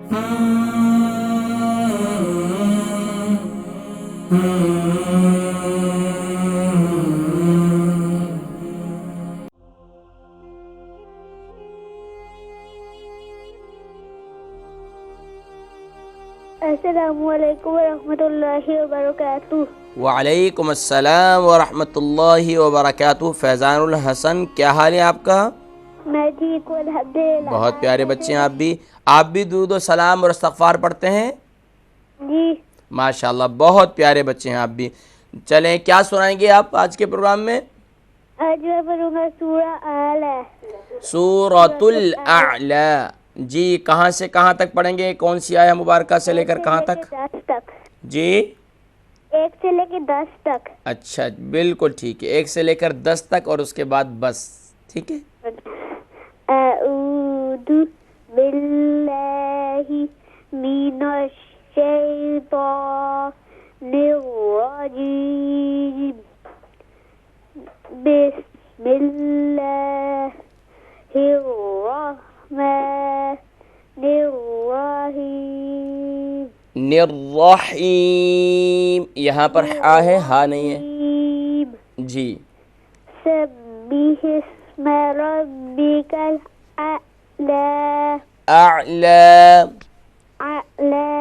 السلام علیکم ورحمۃ اللہ وبرکاتہ۔ وعلیکم السلام ورحمۃ اللہ وبرکاتہ۔ فیضان الحسن، کیا حال ہے آپ کا؟ میں ٹھیک ہوں الحمدللہ۔ بہت پیارے بچے ہیں آپ بھی درود و سلام اور استغفار پڑھتے ہیں؟ جی ماشاءاللہ، بہت پیارے بچے ہیں آپ بھی۔ چلیں، کیا سنائیں گے آپ آج کے پروگرام میں؟ آج میں پڑھوں گا سورہ اعلیٰ۔ سورۃ الاعلیٰ۔ جی، کہاں سے کہاں تک پڑھیں گے؟ کون سی آیہ مبارکہ سے لے کر کہاں تک؟ 10 تک۔ جی 1 سے لے کے 10 تک۔ اچھا، بالکل ٹھیک ہے، 1 سے لے کر 10 تک اور اس کے بعد بس، ٹھیک ہے۔ اعوذ باللہ من الشیطان الرجیم، بسم اللہ الرحمن الرحیم۔ الرحیم، یہاں پر ہا ہے، ہا نہیں ہے جی۔ سبح اسم ربک الاعلی، اعلی، اعلی،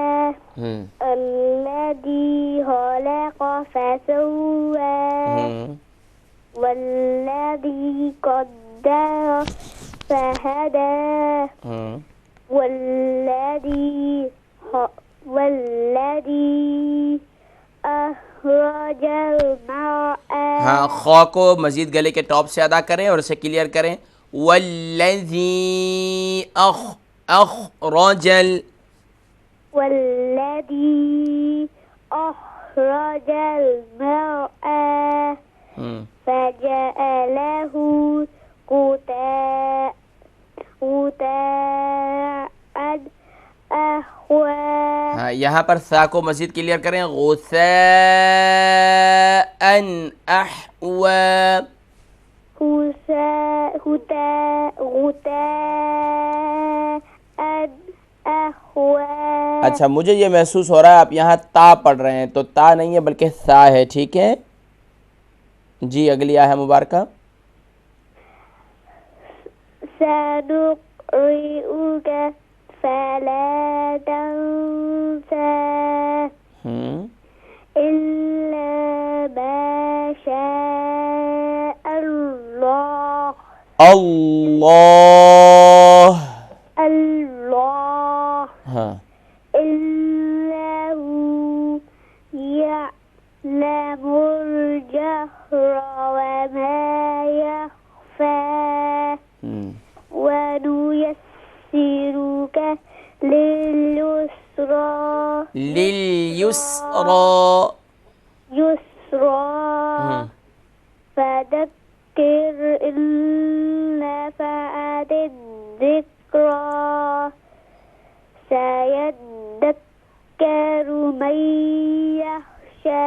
الذی خلق فسوی، والذی قدر فہدی، والذی اخرج المرعى۔ ہاں، خو کو مزید گلے کے ٹاپ سے ادا کریں اور اسے کلیئر کریں۔ والذی اخرج والذی اخرج المرعى فجعله غثاء احوى۔ ہاں، یہاں پر سا کو مزید کلیئر کریں۔ غثاء احوى، اچھا، مجھے یہ محسوس ہو رہا ہے آپ یہاں تا پڑھ رہے ہیں، تو تا نہیں ہے بلکہ سا ہے، ٹھیک ہے جی۔ اگلی آیہ مبارکہ۔ سنقرئک فلا تنسى إلا ما شاء الله، الله ہاں، إنه يعلم الجهر وما يخفى، ونيسرك لليسرى، فذكر إن نفعت الذكرى، سيذكر من يخشى۔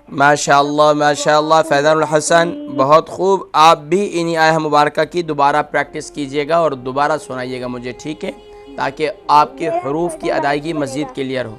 ماشاء اللہ، ماشاء اللہ فیضان الحسن، بہت خوب۔ آپ بھی انہی آیہ مبارکہ کی دوبارہ پریکٹس کیجئے گا اور دوبارہ سنائیے گا مجھے، ٹھیک ہے، تاکہ آپ کے حروف کی ادائیگی مزید کلیئر ہو۔